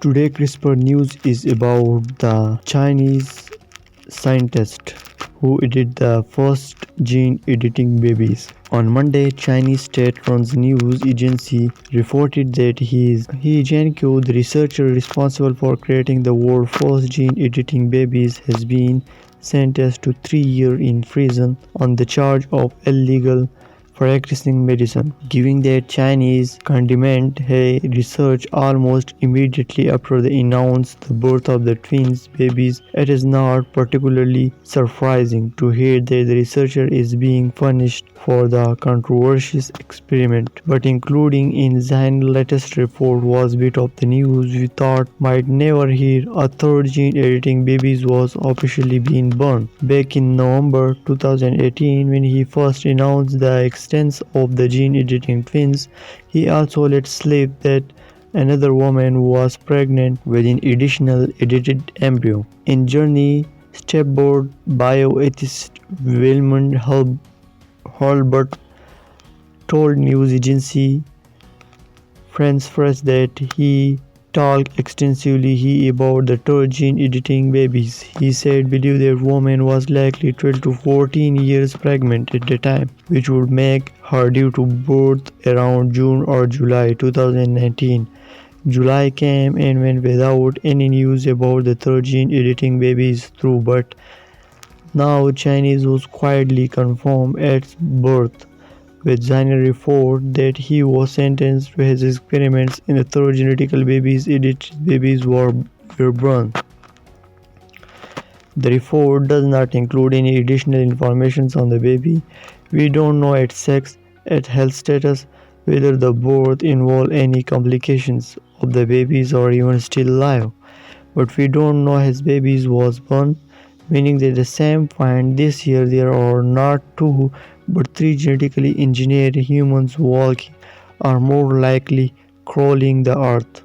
Today CRISPR news is about the Chinese scientist who edited the first gene editing babies. On Monday, Chinese state-run news agency reported that He Jiankui, the researcher responsible for creating the world's first gene editing babies, has been sentenced to 3 years in prison on the charge of illegal practicing medicine. Given that Chinese condemned her research almost immediately after they announced the birth of the twins babies, it is not particularly surprising to hear that the researcher is being punished for the controversial experiment. But including in Zion's latest report was bit of the news we thought might never hear. A third gene editing babies was officially being born. Back in November 2018, when he first announced the existence of the gene editing twins, he also let slip that another woman was pregnant with an additional edited embryo. In Journey, stepboard bioethicist Wilmund Holbert told news agency France Press that he talked extensively about the third gene editing babies. He said believe that woman was likely 12 to 14 years pregnant at the time, which would make her due to birth around June or July 2019. July came and went without any news about the third gene editing babies through, but now Chinese was quietly confirmed at birth, with Ziner report that he was sentenced to his experiments in the third genetically edited babies were born. The report does not include any additional information on the baby. We don't know its sex, its health status, whether the birth involved any complications of the babies or even still alive. But we don't know his babies was born, meaning that the same point this year there are not two but three genetically engineered humans walking or more likely crawling the earth.